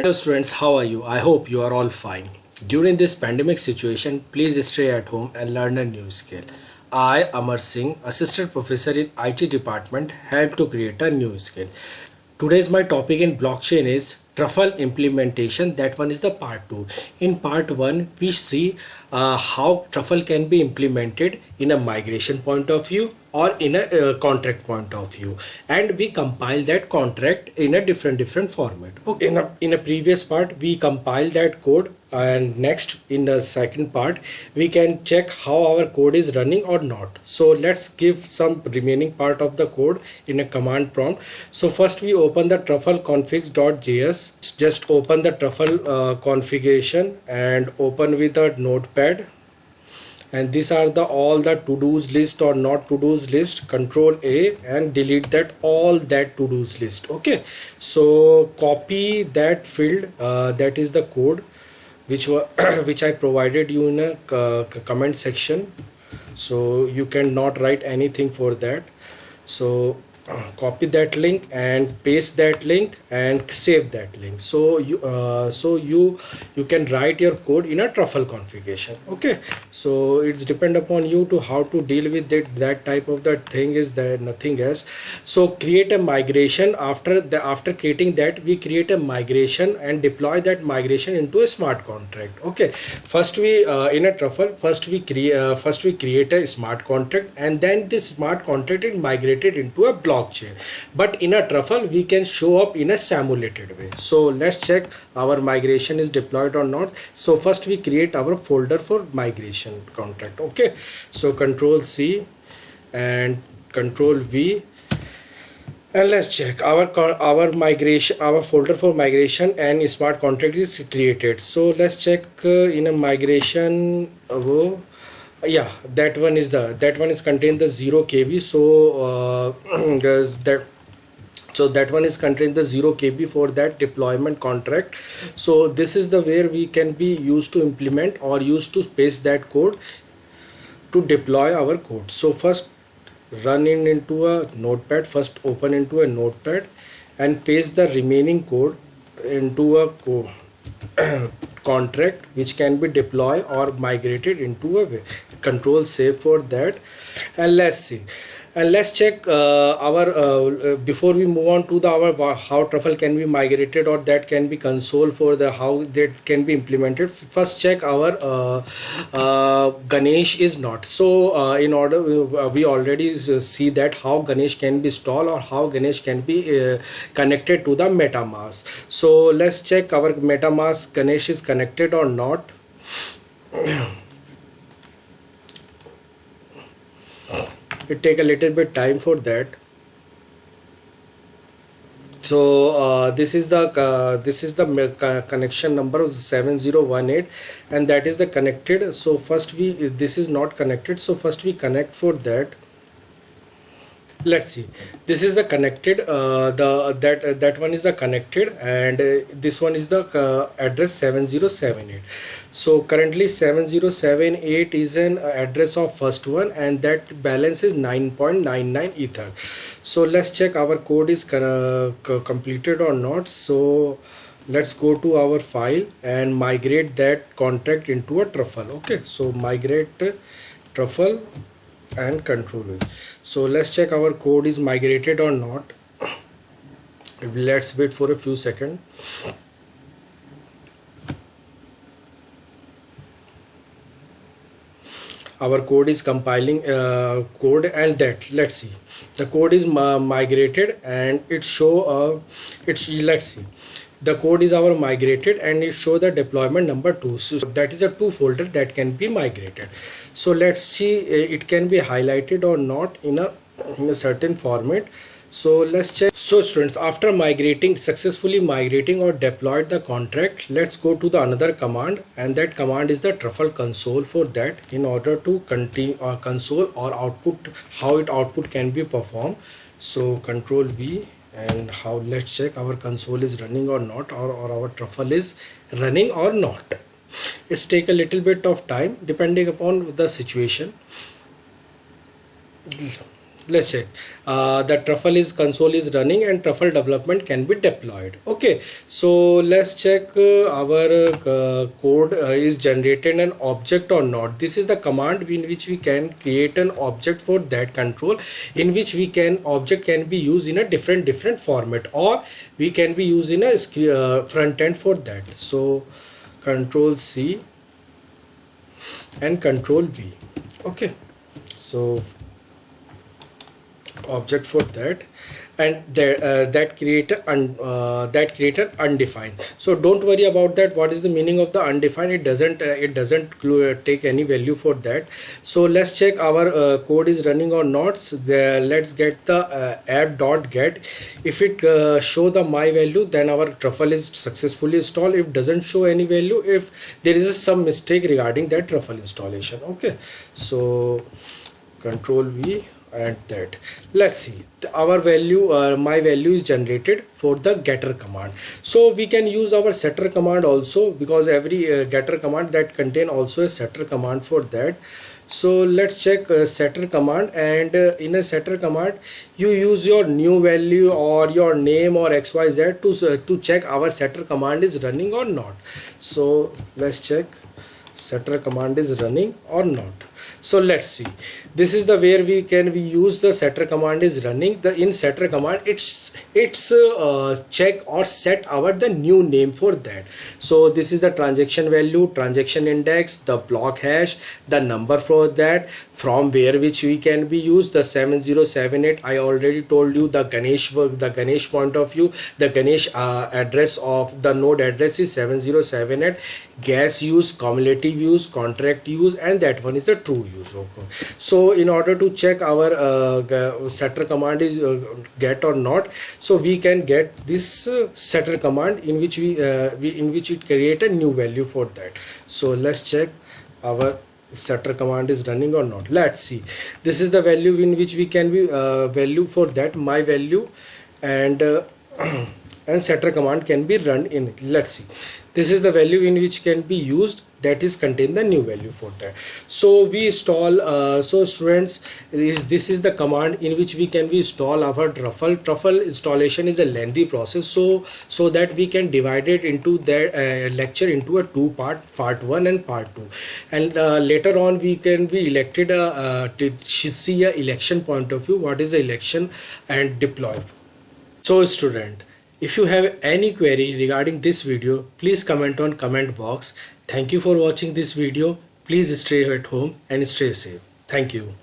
Hello students, how are you? I hope you are all fine. During this pandemic situation, please stay at home and learn a new skill. I, Amar Singh, assistant professor in IT department, helped to create a new skill. Today's my topic in blockchain is Truffle implementation. That one is the part 2. In part 1, we see how Truffle can be implemented in a migration point of view or in a contract point of view, and we compile that contract in a different format. Okay, in a previous part we compile that code, and next in the second part we can check how our code is running or not. So let's give some remaining part of the code in a command prompt. So first we open the truffle configs.js. Just open the truffle configuration and open with a notepad, and these are the all the to-dos list or not to-dos list. Control A and delete that all that to-dos list. Okay, so copy that field, that is the code which which I provided you in a comment section, so you cannot write anything for that. So copy that link and paste that link and save that link, so you can write your code in a truffle configuration. Okay, so it's depend upon you to how to deal with it. That type of that thing is that nothing else. So create a migration. After creating that, we create a migration and deploy that migration into a smart contract. Okay, first we in a truffle first we create a smart contract, and then this smart contract is migrated into a blockchain. But in a truffle we can show up in a simulated way. So let's check our migration is deployed or not. So first we create our folder for migration contract. Okay, so Control C and Control V, and let's check our migration, our folder for migration and smart contract is created. So let's check in a migration. Yeah, that one is contained the 0 KB. So there's that. So that one is contained the 0 KB for that deployment contract. So this is the where we can be used to implement or used to paste that code to deploy our code. So first run into a notepad. First open into a notepad and paste the remaining code into a contract which can be deployed or migrated into a way. Control save for that, and let's see, and let's check our before we move on to the our how truffle can be migrated or that can be console for the how that can be implemented. First check our Ganesh is not. So in order we already see that how Ganesh can be installed or how Ganesh can be connected to the MetaMask. So let's check our MetaMask Ganesh is connected or not. It take a little bit time for that. So this is the connection number 7018, and that is the connected. So first this is not connected, so first we connect for that. Let's see, this is the connected, that one is the connected, and this one is the address 7078. So currently 7078 is an address of first one, and that balance is 9.99 ether. So let's check our code is completed or not. So let's go to our file and migrate that contract into a truffle. Okay, so migrate truffle and Control V. So let's check our code is migrated or not. Let's wait for a few seconds. Our code is compiling code, and that let's see, the code is migrated and it show let's see, the code is our migrated and it show the deployment number 2. So that is a 2 folder that can be migrated. So let's see it can be highlighted or not in a certain format. So let's check. So students, after successfully migrating or deployed the contract, let's go to the another command, and that command is the truffle console. For that, in order to continue or console or output, how it output can be performed. So Control V, and how let's check our console is running or not, or our truffle is running or not. It's take a little bit of time depending upon the situation. let's check. The Truffle is console is running and Truffle development can be deployed. Okay, so let's check our code is generated an object or not. This is the command in which we can create an object for that control, in which we can object can be used in a different format, or we can be used in a front end for that. So Control C and Control V. Okay, so object for that, and that creator undefined. So don't worry about that. What is the meaning of the undefined? It doesn't take any value for that. So let's check our code is running or not. So let's get the app.get. If it show the my value, then our Truffle is successfully installed. If doesn't show any value, if there is some mistake regarding that Truffle installation. Okay, so Control V and that. Let's see, our value my value is generated for the getter command. So we can use our setter command also, because every getter command that contain also a setter command for that. So let's check setter command, and in a setter command you use your new value or your name or xyz to check our setter command is running or not. So let's check setter command is running or not. So let's see, this is the where we use the setter command is running. The in setter command it's check or set our the new name for that. So this is the transaction value, transaction index, the block hash, the number for that, from where which we can be used the 7078. I already told you the Ganesh point of view, the Ganesh address of the node address is 7078. Gas use, cumulative use, contract use, and that one is the true use. Okay, so in order to check our setter command is get or not, so we can get this setter command in which in which it create a new value for that. So let's check our setter command is running or not. Let's see, this is the value in which we can be value for that my value, and and setter command can be run in. Let's see, this is the value in which can be used, that is contain the new value for that. So we install so students, this is the command in which we can we install our Truffle installation is a lengthy process, so that we can divide it into that lecture into a two part 1 and part 2, and later on we can be elected to see a election point of view, what is the election, and deploy. So student, if you have any query regarding this video, please comment on comment box. Thank you for watching this video. Please stay at home and stay safe. Thank you.